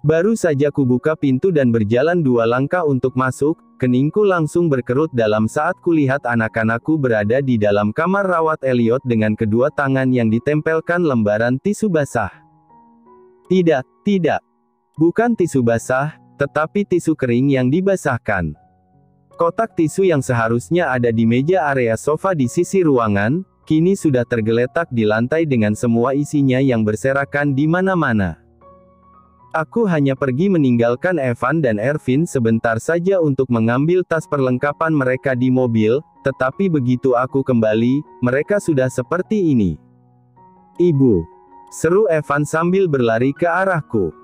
Baru saja kubuka pintu dan berjalan 2 langkah untuk masuk, keningku langsung berkerut dalam saat kulihat anak-anakku berada di dalam kamar rawat Elliot dengan kedua tangan yang ditempelkan lembaran tisu basah. Tidak, tidak. Bukan tisu basah, tetapi tisu kering yang dibasahkan. Kotak tisu yang seharusnya ada di meja area sofa di sisi ruangan, kini sudah tergeletak di lantai dengan semua isinya yang berserakan di mana-mana. Aku hanya pergi meninggalkan Evan dan Ervin sebentar saja untuk mengambil tas perlengkapan mereka di mobil, tetapi begitu aku kembali, mereka sudah seperti ini. "Ibu!" seru Evan sambil berlari ke arahku.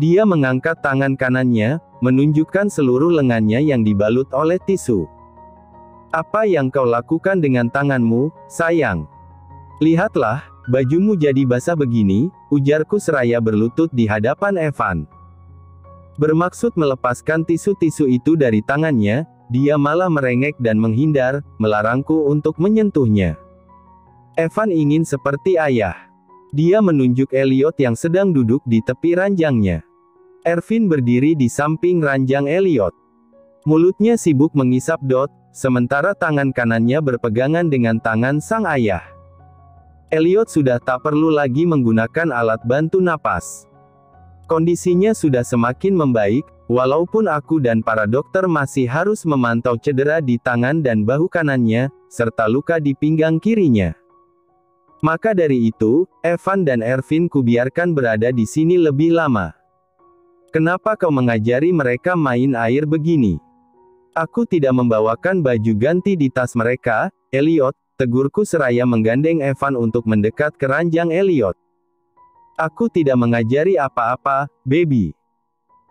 Dia mengangkat tangan kanannya, menunjukkan seluruh lengannya yang dibalut oleh tisu. "Apa yang kau lakukan dengan tanganmu, sayang? Lihatlah, bajumu jadi basah begini," ujarku seraya berlutut di hadapan Evan. Bermaksud melepaskan tisu-tisu itu dari tangannya, dia malah merengek dan menghindar, melarangku untuk menyentuhnya. Evan ingin seperti ayah. Dia menunjuk Elliot yang sedang duduk di tepi ranjangnya. Ervin berdiri di samping ranjang Elliot. Mulutnya sibuk mengisap dot, sementara tangan kanannya berpegangan dengan tangan sang ayah. Elliot sudah tak perlu lagi menggunakan alat bantu napas. Kondisinya sudah semakin membaik, walaupun aku dan para dokter masih harus memantau cedera di tangan dan bahu kanannya, serta luka di pinggang kirinya. Maka dari itu, Evan dan Ervin kubiarkan berada di sini lebih lama. "Kenapa kau mengajari mereka main air begini? Aku tidak membawakan baju ganti di tas mereka, Elliot," tegurku seraya menggandeng Evan untuk mendekat ke ranjang Elliot. "Aku tidak mengajari apa-apa, baby."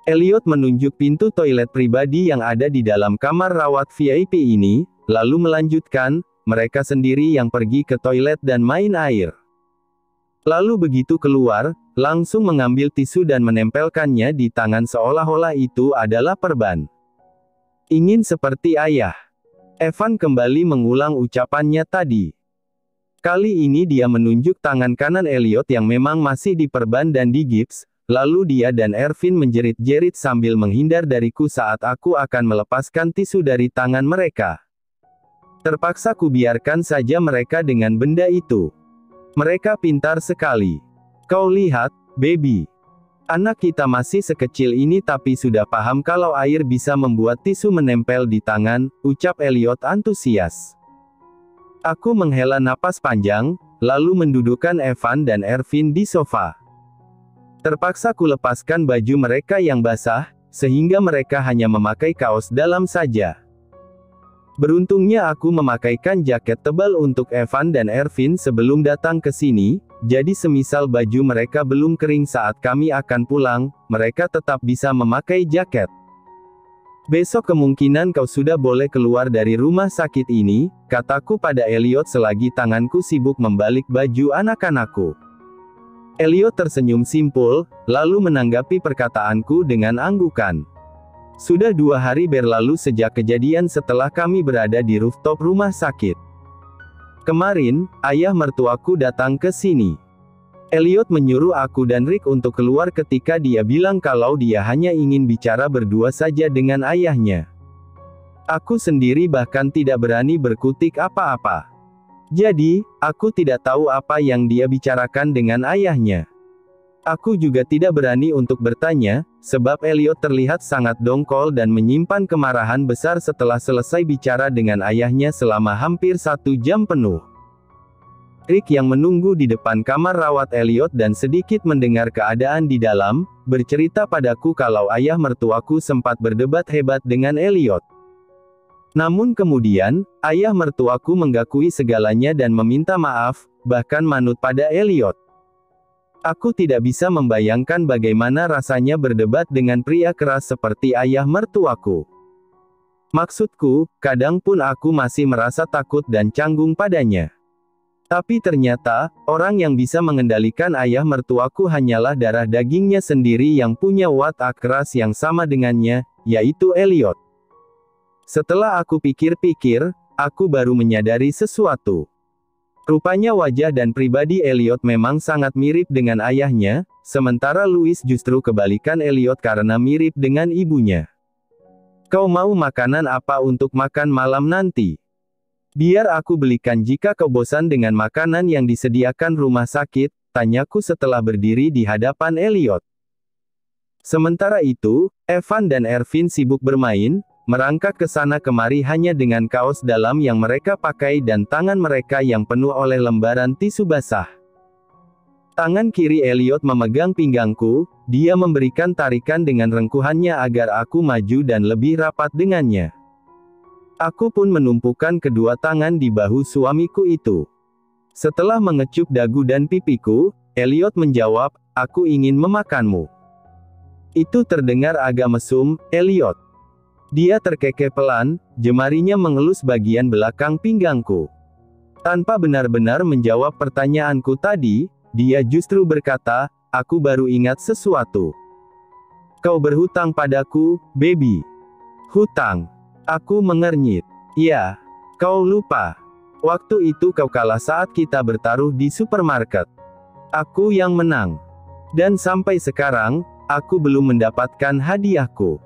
Elliot menunjuk pintu toilet pribadi yang ada di dalam kamar rawat VIP ini, lalu melanjutkan, "Mereka sendiri yang pergi ke toilet dan main air." Lalu begitu keluar, langsung mengambil tisu dan menempelkannya di tangan seolah-olah itu adalah perban. "Ingin seperti ayah." Evan kembali mengulang ucapannya tadi. Kali ini dia menunjuk tangan kanan Elliot yang memang masih diperban dan digips, lalu dia dan Ervin menjerit-jerit sambil menghindar dariku saat aku akan melepaskan tisu dari tangan mereka. Terpaksa kubiarkan saja mereka dengan benda itu. Mereka pintar sekali. "Kau lihat, baby. Anak kita masih sekecil ini tapi sudah paham kalau air bisa membuat tisu menempel di tangan," ucap Elliot antusias. Aku menghela napas panjang, lalu mendudukkan Evan dan Ervin di sofa. Terpaksa kulepaskan baju mereka yang basah, sehingga mereka hanya memakai kaos dalam saja. Beruntungnya aku memakaikan jaket tebal untuk Evan dan Ervin sebelum datang ke sini, jadi semisal baju mereka belum kering saat kami akan pulang, mereka tetap bisa memakai jaket. "Besok kemungkinan kau sudah boleh keluar dari rumah sakit ini," kataku pada Elliot selagi tanganku sibuk membalik baju anak-anakku. Elliot tersenyum simpul, lalu menanggapi perkataanku dengan anggukan. "Sudah 2 hari berlalu sejak kejadian setelah kami berada di rooftop rumah sakit. Kemarin, ayah mertuaku datang ke sini. Elliot menyuruh aku dan Rick untuk keluar ketika dia bilang kalau dia hanya ingin bicara berdua saja dengan ayahnya. Aku sendiri bahkan tidak berani berkutik apa-apa. Jadi, aku tidak tahu apa yang dia bicarakan dengan ayahnya. Aku juga tidak berani untuk bertanya, sebab Elliot terlihat sangat dongkol dan menyimpan kemarahan besar setelah selesai bicara dengan ayahnya selama hampir 1 jam penuh." Rick yang menunggu di depan kamar rawat Elliot dan sedikit mendengar keadaan di dalam, bercerita padaku kalau ayah mertuaku sempat berdebat hebat dengan Elliot. Namun kemudian, ayah mertuaku menggakui segalanya dan meminta maaf, bahkan manut pada Elliot. Aku tidak bisa membayangkan bagaimana rasanya berdebat dengan pria keras seperti ayah mertuaku. Maksudku, kadang pun aku masih merasa takut dan canggung padanya. Tapi ternyata, orang yang bisa mengendalikan ayah mertuaku hanyalah darah dagingnya sendiri yang punya watak keras yang sama dengannya, yaitu Elliot. Setelah aku pikir-pikir, aku baru menyadari sesuatu. Rupanya wajah dan pribadi Elliot memang sangat mirip dengan ayahnya, sementara Louis justru kebalikan Elliot karena mirip dengan ibunya. Kau mau makanan apa untuk makan malam nanti? Biar aku belikan jika kau bosan dengan makanan yang disediakan rumah sakit, tanyaku setelah berdiri di hadapan Elliot. Sementara itu, Evan dan Ervin sibuk bermain, merangkak ke sana kemari hanya dengan kaos dalam yang mereka pakai dan tangan mereka yang penuh oleh lembaran tisu basah. Tangan kiri Elliot memegang pinggangku, dia memberikan tarikan dengan rengkuhannya agar aku maju dan lebih rapat dengannya. Aku pun menumpukan kedua tangan di bahu suamiku itu. Setelah mengecup dagu dan pipiku, Elliot menjawab, "Aku ingin memakanmu." Itu terdengar agak mesum, Elliot. Dia terkekeh pelan, jemarinya mengelus bagian belakang pinggangku. Tanpa benar-benar menjawab pertanyaanku tadi, dia justru berkata, "Aku baru ingat sesuatu. Kau berhutang padaku, baby." Hutang? Aku mengernyit. Ya, kau lupa. Waktu itu kau kalah saat kita bertaruh di supermarket. Aku yang menang. Dan sampai sekarang, aku belum mendapatkan hadiahku.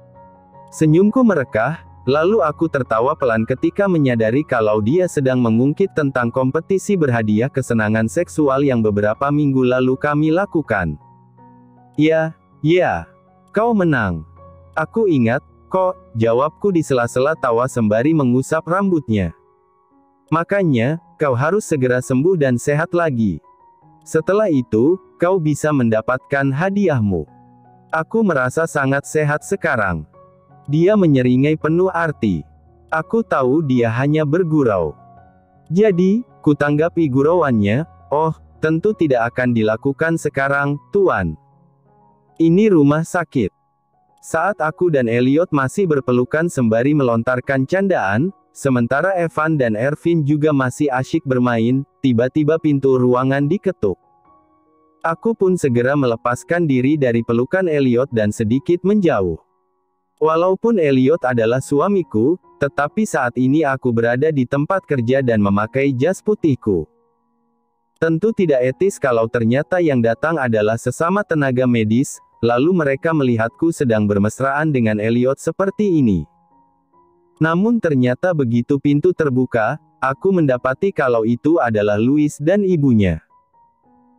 Senyumku merekah, lalu aku tertawa pelan ketika menyadari kalau dia sedang mengungkit tentang kompetisi berhadiah kesenangan seksual yang beberapa minggu lalu kami lakukan. Ya, kau menang. Aku ingat, kok, jawabku di sela-sela tawa sembari mengusap rambutnya. Makanya, kau harus segera sembuh dan sehat lagi. Setelah itu, kau bisa mendapatkan hadiahmu. Aku merasa sangat sehat sekarang. Dia menyeringai penuh arti. Aku tahu dia hanya bergurau. Jadi, kutanggapi gurauannya, "Oh, tentu tidak akan dilakukan sekarang, Tuan. Ini rumah sakit." Saat aku dan Elliot masih berpelukan sembari melontarkan candaan, sementara Evan dan Ervin juga masih asyik bermain, tiba-tiba pintu ruangan diketuk. Aku pun segera melepaskan diri dari pelukan Elliot dan sedikit menjauh. Walaupun Elliot adalah suamiku, tetapi saat ini aku berada di tempat kerja dan memakai jas putihku. Tentu tidak etis kalau ternyata yang datang adalah sesama tenaga medis, lalu mereka melihatku sedang bermesraan dengan Elliot seperti ini. Namun ternyata begitu pintu terbuka, aku mendapati kalau itu adalah Louis dan ibunya.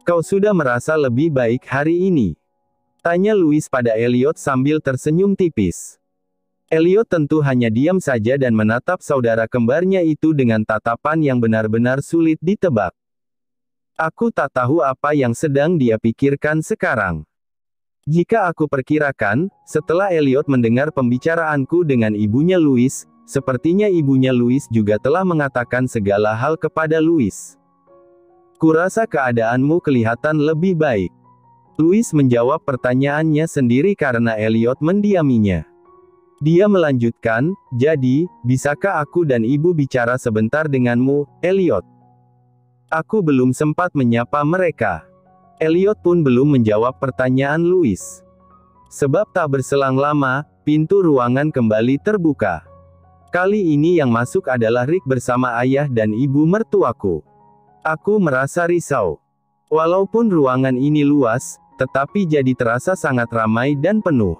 "Kau sudah merasa lebih baik hari ini?" tanya Louis pada Elliot sambil tersenyum tipis. Elliot tentu hanya diam saja dan menatap saudara kembarnya itu dengan tatapan yang benar-benar sulit ditebak. Aku tak tahu apa yang sedang dia pikirkan sekarang. Jika aku perkirakan, setelah Elliot mendengar pembicaraanku dengan ibunya Louis, sepertinya ibunya Louis juga telah mengatakan segala hal kepada Louis. "Kurasa keadaanmu kelihatan lebih baik." Louis menjawab pertanyaannya sendiri karena Elliot mendiaminya. Dia melanjutkan, "Jadi, bisakah aku dan ibu bicara sebentar denganmu, Elliot?" Aku belum sempat menyapa mereka. Elliot pun belum menjawab pertanyaan Louis. Sebab tak berselang lama, pintu ruangan kembali terbuka. Kali ini yang masuk adalah Rick bersama ayah dan ibu mertuaku. Aku merasa risau. Walaupun ruangan ini luas, tetapi jadi terasa sangat ramai dan penuh.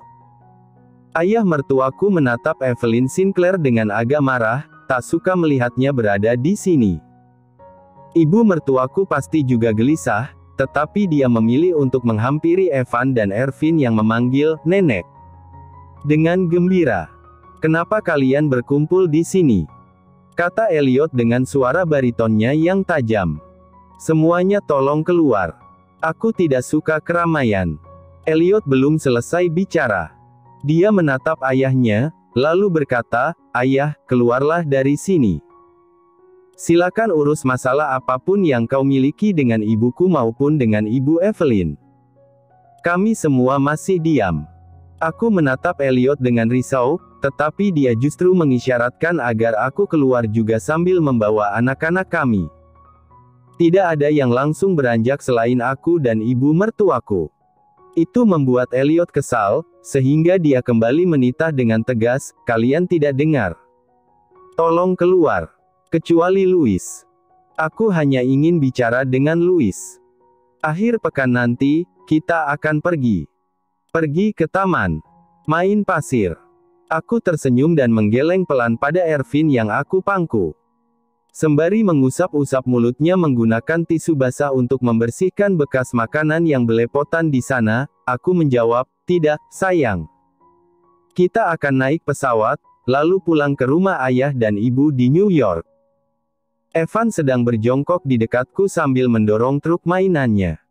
Ayah mertuaku menatap Evelyn Sinclair dengan agak marah, tak suka melihatnya berada di sini. Ibu mertuaku pasti juga gelisah, tetapi dia memilih untuk menghampiri Evan dan Ervin yang memanggil nenek. Dengan gembira. "Kenapa kalian berkumpul di sini?" kata Elliot dengan suara baritonnya yang tajam. "Semuanya tolong keluar. Aku tidak suka keramaian." Elliot belum selesai bicara. Dia menatap ayahnya, lalu berkata, "Ayah, keluarlah dari sini. Silakan urus masalah apapun yang kau miliki dengan ibuku maupun dengan ibu Evelyn." Kami semua masih diam. Aku menatap Elliot dengan risau, tetapi dia justru mengisyaratkan agar aku keluar juga sambil membawa anak-anak kami. Tidak ada yang langsung beranjak selain aku dan ibu mertuaku. Itu membuat Elliot kesal, sehingga dia kembali menitah dengan tegas, "Kalian tidak dengar? Tolong keluar. Kecuali Louis." Aku hanya ingin bicara dengan Louis. Akhir pekan nanti, kita akan pergi. Pergi ke taman. Main pasir. Aku tersenyum dan menggeleng pelan pada Ervin yang aku pangku. Sembari mengusap-usap mulutnya menggunakan tisu basah untuk membersihkan bekas makanan yang belepotan di sana, aku menjawab, "Tidak, sayang. Kita akan naik pesawat, lalu pulang ke rumah ayah dan ibu di New York." Evan sedang berjongkok di dekatku sambil mendorong truk mainannya.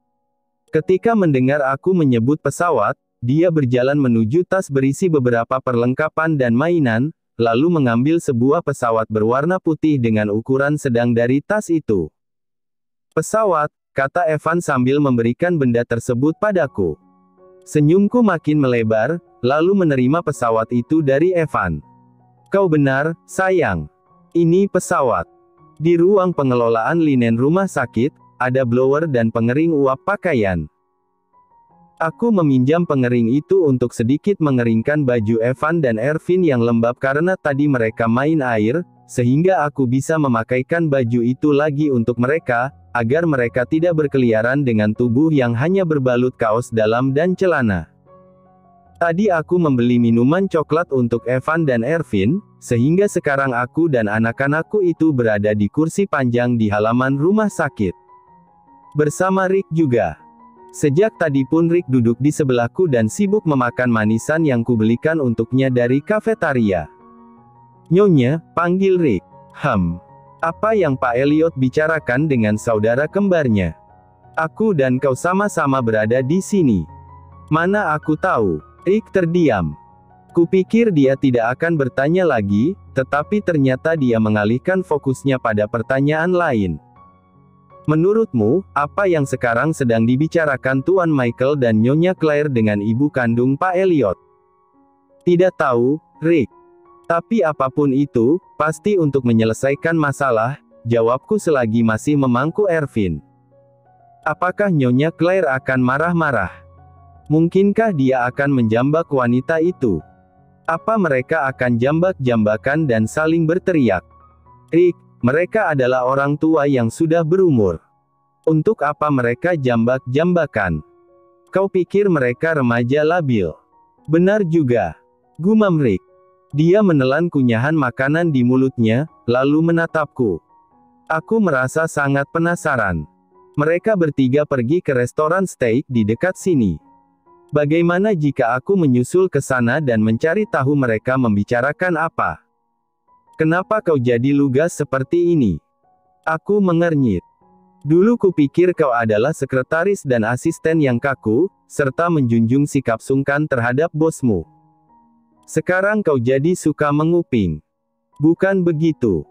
Ketika mendengar aku menyebut pesawat, dia berjalan menuju tas berisi beberapa perlengkapan dan mainan, lalu mengambil sebuah pesawat berwarna putih dengan ukuran sedang dari tas itu. "Pesawat," kata Evan sambil memberikan benda tersebut padaku. Senyumku makin melebar, lalu menerima pesawat itu dari Evan. "Kau benar, sayang. Ini pesawat." Di ruang pengelolaan linen rumah sakit, ada blower dan pengering uap pakaian. Aku meminjam pengering itu untuk sedikit mengeringkan baju Evan dan Ervin yang lembab karena tadi mereka main air, sehingga aku bisa memakaikan baju itu lagi untuk mereka, agar mereka tidak berkeliaran dengan tubuh yang hanya berbalut kaos dalam dan celana. Tadi aku membeli minuman coklat untuk Evan dan Ervin, sehingga sekarang aku dan anak-anakku itu berada di kursi panjang di halaman rumah sakit. Bersama Rick juga. Sejak tadi pun Rick duduk di sebelahku dan sibuk memakan manisan yang kubelikan untuknya dari kafetaria. "Nyonya," panggil Rick. Apa yang Pak Elliot bicarakan dengan saudara kembarnya?" "Aku dan kau sama-sama berada di sini." "Mana aku tahu." Rick terdiam. Kupikir dia tidak akan bertanya lagi, tetapi ternyata dia mengalihkan fokusnya pada pertanyaan lain. "Menurutmu, apa yang sekarang sedang dibicarakan Tuan Michael dan Nyonya Claire dengan ibu kandung Pak Elliot?" "Tidak tahu, Rick. Tapi apapun itu, pasti untuk menyelesaikan masalah," jawabku selagi masih memangku Ervin. "Apakah Nyonya Claire akan marah-marah? Mungkinkah dia akan menjambak wanita itu? Apa mereka akan jambak-jambakan dan saling berteriak?" "Rick, mereka adalah orang tua yang sudah berumur. Untuk apa mereka jambak-jambakan? Kau pikir mereka remaja labil?" "Benar juga," gumam Rick. Dia menelan kunyahan makanan di mulutnya, lalu menatapku. Aku merasa sangat penasaran. Mereka bertiga pergi ke restoran steak di dekat sini. Bagaimana jika aku menyusul ke sana dan mencari tahu mereka membicarakan apa? "Kenapa kau jadi lugas seperti ini?" Aku mengernyit. "Dulu kupikir kau adalah sekretaris dan asisten yang kaku, serta menjunjung sikap sungkan terhadap bosmu. Sekarang kau jadi suka menguping. Bukan begitu.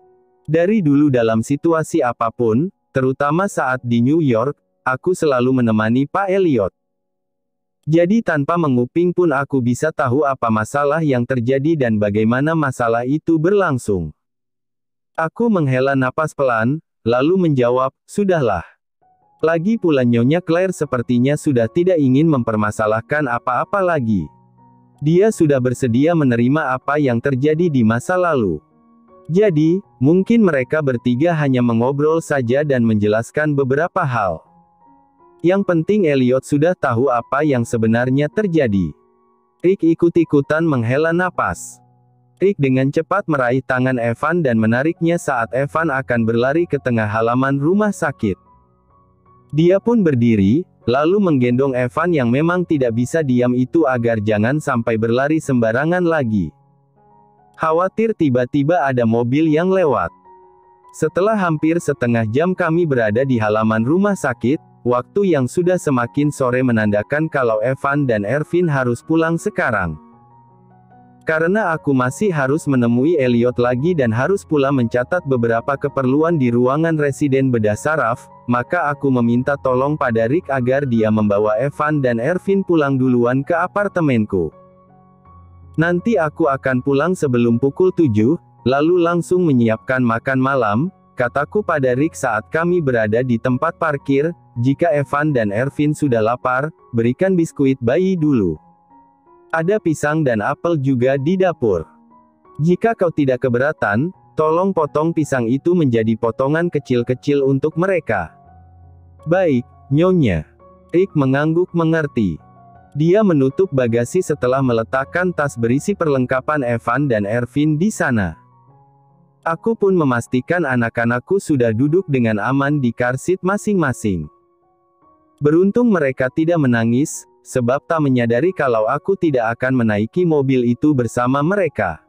Dari dulu dalam situasi apapun, terutama saat di New York, aku selalu menemani Pak Elliot. Jadi tanpa menguping pun aku bisa tahu apa masalah yang terjadi dan bagaimana masalah itu berlangsung." Aku menghela napas pelan, lalu menjawab, "Sudahlah. Lagi pula Nyonya Claire sepertinya sudah tidak ingin mempermasalahkan apa-apa lagi. Dia sudah bersedia menerima apa yang terjadi di masa lalu. Jadi, mungkin mereka bertiga hanya mengobrol saja dan menjelaskan beberapa hal. Yang penting Elliot sudah tahu apa yang sebenarnya terjadi." Rick ikut-ikutan menghela napas. Rick dengan cepat meraih tangan Evan dan menariknya saat Evan akan berlari ke tengah halaman rumah sakit. Dia pun berdiri, lalu menggendong Evan yang memang tidak bisa diam itu agar jangan sampai berlari sembarangan lagi. Khawatir tiba-tiba ada mobil yang lewat. Setelah hampir setengah jam kami berada di halaman rumah sakit, waktu yang sudah semakin sore menandakan kalau Evan dan Ervin harus pulang sekarang. Karena aku masih harus menemui Elliot lagi dan harus pula mencatat beberapa keperluan di ruangan residen bedah saraf, maka aku meminta tolong pada Rick agar dia membawa Evan dan Ervin pulang duluan ke apartemenku. "Nanti aku akan pulang sebelum pukul 7, lalu langsung menyiapkan makan malam," kataku pada Rick saat kami berada di tempat parkir. "Jika Evan dan Ervin sudah lapar, berikan biskuit bayi dulu. Ada pisang dan apel juga di dapur. Jika kau tidak keberatan, Tolong potong pisang itu menjadi potongan kecil-kecil untuk mereka. Baik, Nyonya. Rick mengangguk mengerti. Dia menutup bagasi setelah meletakkan tas berisi perlengkapan Evan dan Ervin di sana. Aku pun memastikan anak-anakku sudah duduk dengan aman di car seat masing-masing. Beruntung mereka tidak menangis, sebab tak menyadari kalau aku tidak akan menaiki mobil itu bersama mereka.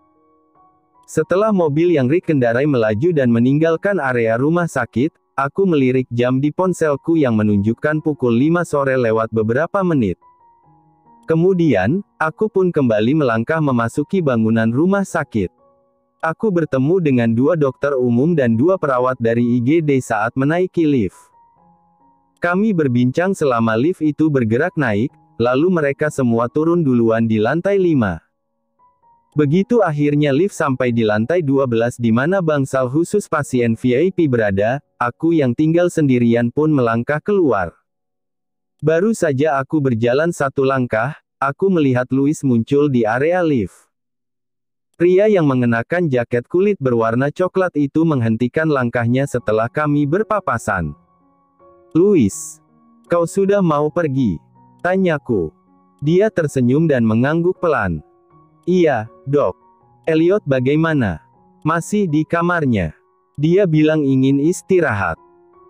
Setelah mobil yang Rick kendarai melaju dan meninggalkan area rumah sakit, aku melirik jam di ponselku yang menunjukkan pukul 5 sore lewat beberapa menit. Kemudian, aku pun kembali melangkah memasuki bangunan rumah sakit. Aku bertemu dengan 2 dokter umum dan 2 perawat dari IGD saat menaiki lift. Kami berbincang selama lift itu bergerak naik, lalu mereka semua turun duluan di lantai 5. Begitu akhirnya lift sampai di lantai 12 di mana bangsal khusus pasien VIP berada, aku yang tinggal sendirian pun melangkah keluar. Baru saja aku berjalan 1 langkah, aku melihat Louis muncul di area lift. Pria yang mengenakan jaket kulit berwarna coklat itu menghentikan langkahnya setelah kami berpapasan. "Louis, kau sudah mau pergi?" tanyaku. Dia tersenyum dan mengangguk pelan. "Iya, Dok. Elliot bagaimana? Masih di kamarnya. Dia bilang ingin istirahat.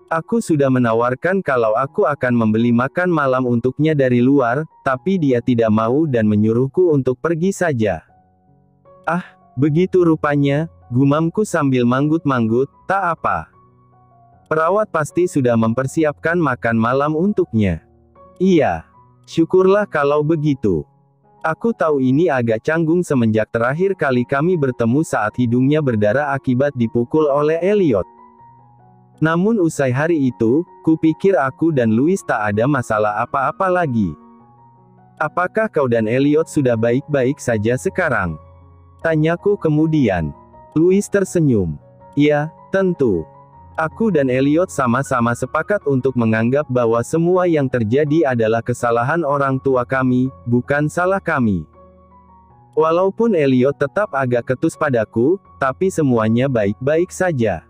Aku sudah menawarkan kalau aku akan membeli makan malam untuknya dari luar, tapi dia tidak mau dan menyuruhku untuk pergi saja." "Ah, begitu rupanya," gumamku sambil manggut-manggut, "tak apa. Perawat pasti sudah mempersiapkan makan malam untuknya." "Iya. Syukurlah kalau begitu. Aku tahu ini agak canggung semenjak terakhir kali kami bertemu saat hidungnya berdarah akibat dipukul oleh Elliot. Namun usai hari itu, kupikir aku dan Louis tak ada masalah apa-apa lagi." "Apakah kau dan Elliot sudah baik-baik saja sekarang?" tanyaku kemudian. Louis tersenyum. "Ya, tentu. Aku dan Elliot sama-sama sepakat untuk menganggap bahwa semua yang terjadi adalah kesalahan orang tua kami, bukan salah kami. Walaupun Elliot tetap agak ketus padaku, tapi semuanya baik-baik saja."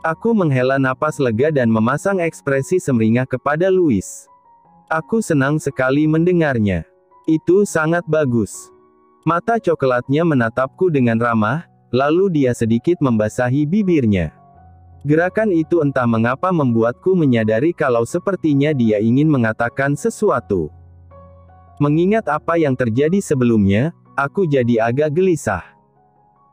Aku menghela napas lega dan memasang ekspresi semeringah kepada Louis. "Aku senang sekali mendengarnya. Itu sangat bagus." Mata coklatnya menatapku dengan ramah, lalu dia sedikit membasahi bibirnya. Gerakan itu entah mengapa membuatku menyadari kalau sepertinya dia ingin mengatakan sesuatu. Mengingat apa yang terjadi sebelumnya, aku jadi agak gelisah.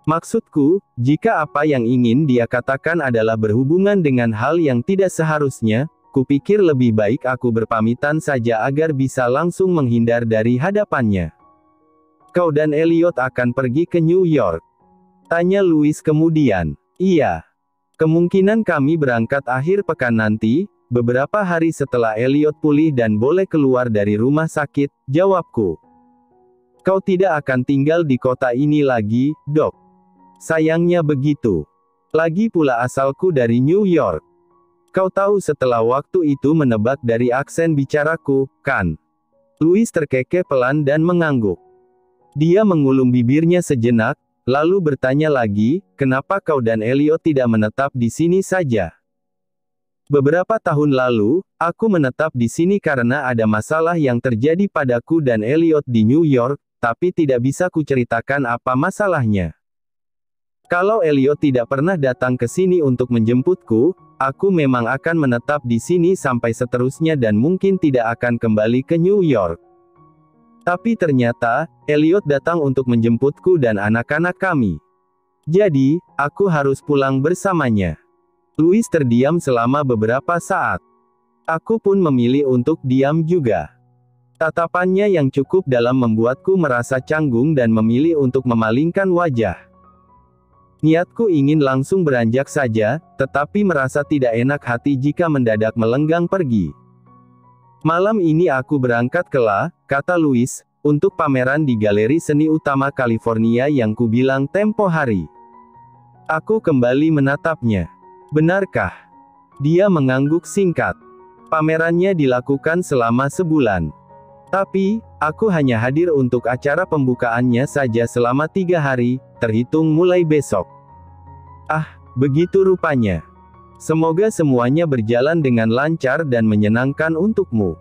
Maksudku, jika apa yang ingin dia katakan adalah berhubungan dengan hal yang tidak seharusnya, kupikir lebih baik aku berpamitan saja agar bisa langsung menghindar dari hadapannya. "Kau dan Elliot akan pergi ke New York?" tanya Louis kemudian. "Iya. Kemungkinan kami berangkat akhir pekan nanti, beberapa hari setelah Elliot pulih dan boleh keluar dari rumah sakit," jawabku. "Kau tidak akan tinggal di kota ini lagi, Dok." "Sayangnya begitu. Lagi pula asalku dari New York." "Kau tahu," setelah waktu itu menebak dari aksen bicaraku, "kan?" Louis terkekeh pelan dan mengangguk. Dia mengulum bibirnya sejenak, lalu bertanya lagi, "Kenapa kau dan Elliot tidak menetap di sini saja?" "Beberapa tahun lalu, aku menetap di sini karena ada masalah yang terjadi padaku dan Elliot di New York, tapi tidak bisa kuceritakan apa masalahnya. Kalau Elliot tidak pernah datang ke sini untuk menjemputku, aku memang akan menetap di sini sampai seterusnya dan mungkin tidak akan kembali ke New York. Tapi ternyata, Elliot datang untuk menjemputku dan anak-anak kami. Jadi, aku harus pulang bersamanya." Louis terdiam selama beberapa saat. Aku pun memilih untuk diam juga. Tatapannya yang cukup dalam membuatku merasa canggung dan memilih untuk memalingkan wajah. Niatku ingin langsung beranjak saja, tetapi merasa tidak enak hati jika mendadak melenggang pergi. "Malam ini aku berangkat ke La," kata Louis, "untuk pameran di Galeri Seni Utama California yang kubilang tempo hari." Aku kembali menatapnya. "Benarkah?" Dia mengangguk singkat. "Pamerannya dilakukan selama sebulan. Tapi, aku hanya hadir untuk acara pembukaannya saja selama 3 hari, terhitung mulai besok." Ah, begitu rupanya. Semoga semuanya berjalan dengan lancar dan menyenangkan untukmu.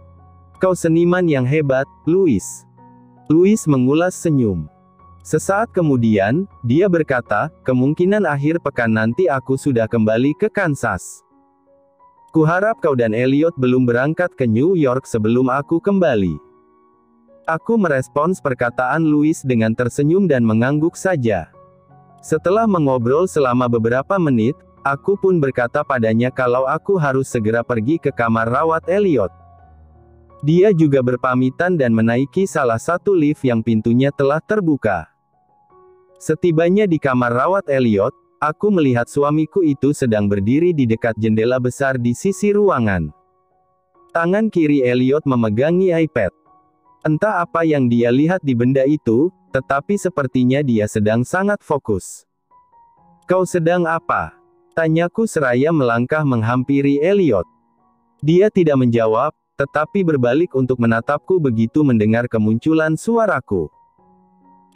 Kau seniman yang hebat, Louis. Louis mengulas senyum. Sesaat kemudian, dia berkata, kemungkinan akhir pekan nanti aku sudah kembali ke Kansas. Kuharap kau dan Elliot belum berangkat ke New York sebelum aku kembali. Aku merespons perkataan Louis dengan tersenyum dan mengangguk saja. Setelah mengobrol selama beberapa menit, aku pun berkata padanya kalau aku harus segera pergi ke kamar rawat Elliot. Dia juga berpamitan dan menaiki salah satu lift yang pintunya telah terbuka. Setibanya di kamar rawat Elliot, aku melihat suamiku itu sedang berdiri di dekat jendela besar di sisi ruangan. Tangan kiri Elliot memegangi iPad. Entah apa yang dia lihat di benda itu, tetapi sepertinya dia sedang sangat fokus. Kau sedang apa? Tanyaku seraya melangkah menghampiri Elliot. Dia tidak menjawab, tetapi berbalik untuk menatapku begitu mendengar kemunculan suaraku.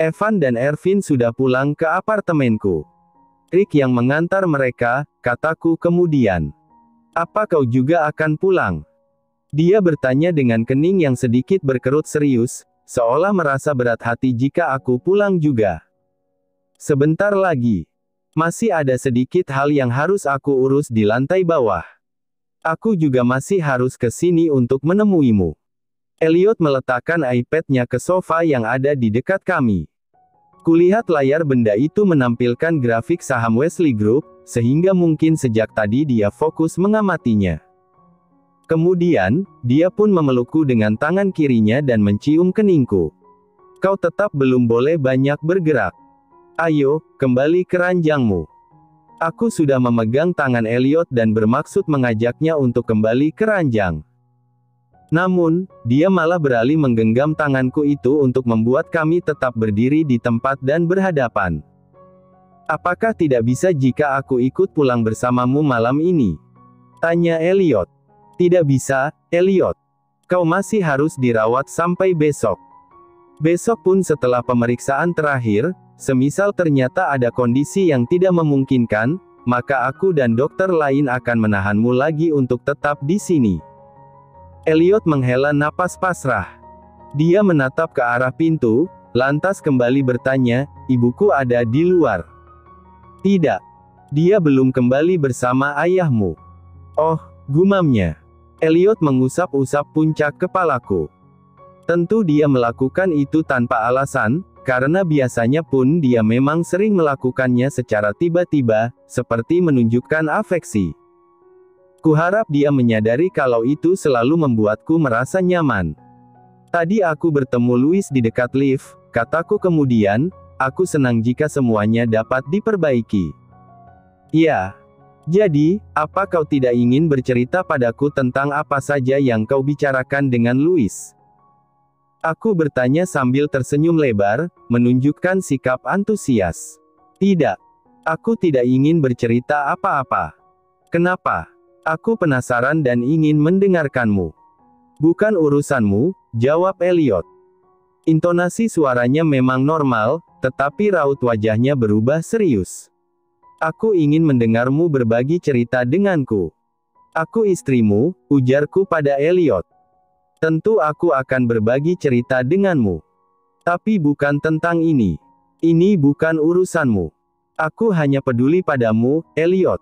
Evan dan Ervin sudah pulang ke apartemenku. Rick yang mengantar mereka, kataku kemudian. Apa kau juga akan pulang? Dia bertanya dengan kening yang sedikit berkerut serius, seolah merasa berat hati jika aku pulang juga. Sebentar lagi. Masih ada sedikit hal yang harus aku urus di lantai bawah. Aku juga masih harus ke sini untuk menemuimu. Elliot meletakkan iPad-nya ke sofa yang ada di dekat kami. Kulihat layar benda itu menampilkan grafik saham Wesley Group, sehingga mungkin sejak tadi dia fokus mengamatinya. Kemudian, dia pun memelukku dengan tangan kirinya dan mencium keningku. Kau tetap belum boleh banyak bergerak. Ayo, kembali ke ranjangmu. Aku sudah memegang tangan Elliot dan bermaksud mengajaknya untuk kembali ke ranjang. Namun, dia malah beralih menggenggam tanganku itu untuk membuat kami tetap berdiri di tempat dan berhadapan. Apakah tidak bisa jika aku ikut pulang bersamamu malam ini? Tanya Elliot. Tidak bisa, Elliot. Kau masih harus dirawat sampai besok. Besok pun setelah pemeriksaan terakhir, semisal ternyata ada kondisi yang tidak memungkinkan, maka aku dan dokter lain akan menahanmu lagi untuk tetap di sini. Elliot menghela napas pasrah. Dia menatap ke arah pintu, lantas kembali bertanya, ibuku ada di luar. Tidak. Dia belum kembali bersama ayahmu. Oh, gumamnya. Elliot mengusap-usap puncak kepalaku. Tentu dia melakukan itu tanpa alasan, karena biasanya pun dia memang sering melakukannya secara tiba-tiba, seperti menunjukkan afeksi. Kuharap dia menyadari kalau itu selalu membuatku merasa nyaman. Tadi aku bertemu Louis di dekat lift, kataku kemudian, aku senang jika semuanya dapat diperbaiki. Ya. Jadi, apa kau tidak ingin bercerita padaku tentang apa saja yang kau bicarakan dengan Louis? Aku bertanya sambil tersenyum lebar, menunjukkan sikap antusias. Tidak. Aku tidak ingin bercerita apa-apa. Kenapa? Aku penasaran dan ingin mendengarkanmu. Bukan urusanmu, jawab Elliot. Intonasi suaranya memang normal, tetapi raut wajahnya berubah serius. Aku ingin mendengarmu berbagi cerita denganku. Aku istrimu, ujarku pada Elliot. Tentu aku akan berbagi cerita denganmu. Tapi bukan tentang ini. Ini bukan urusanmu. Aku hanya peduli padamu, Elliot.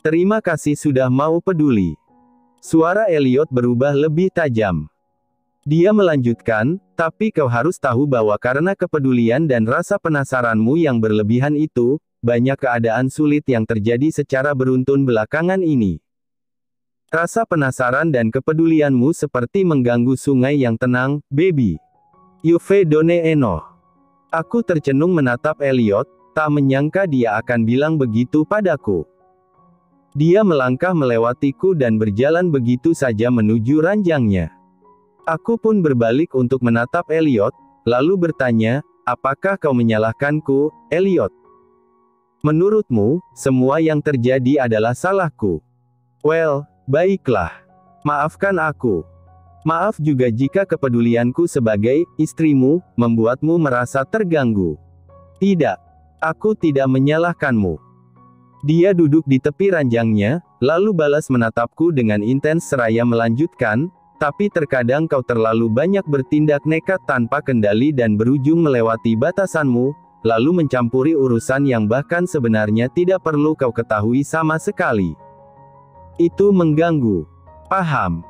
Terima kasih sudah mau peduli. Suara Elliot berubah lebih tajam. Dia melanjutkan, tapi kau harus tahu bahwa karena kepedulian dan rasa penasaranmu yang berlebihan itu, banyak keadaan sulit yang terjadi secara beruntun belakangan ini. Rasa penasaran dan kepedulianmu seperti mengganggu sungai yang tenang, baby. You've done enough. Aku tercenung menatap Elliot, tak menyangka dia akan bilang begitu padaku. Dia melangkah melewatiku dan berjalan begitu saja menuju ranjangnya. Aku pun berbalik untuk menatap Elliot, lalu bertanya, apakah kau menyalahkanku, Elliot? Menurutmu, semua yang terjadi adalah salahku. Well, baiklah. Maafkan aku. Maaf juga jika kepedulianku sebagai istrimu membuatmu merasa terganggu. Tidak. Aku tidak menyalahkanmu. Dia duduk di tepi ranjangnya, lalu balas menatapku dengan intens seraya melanjutkan, tapi terkadang kau terlalu banyak bertindak nekat tanpa kendali dan berujung melewati batasanmu, lalu mencampuri urusan yang bahkan sebenarnya tidak perlu kau ketahui sama sekali. Itu mengganggu. Paham?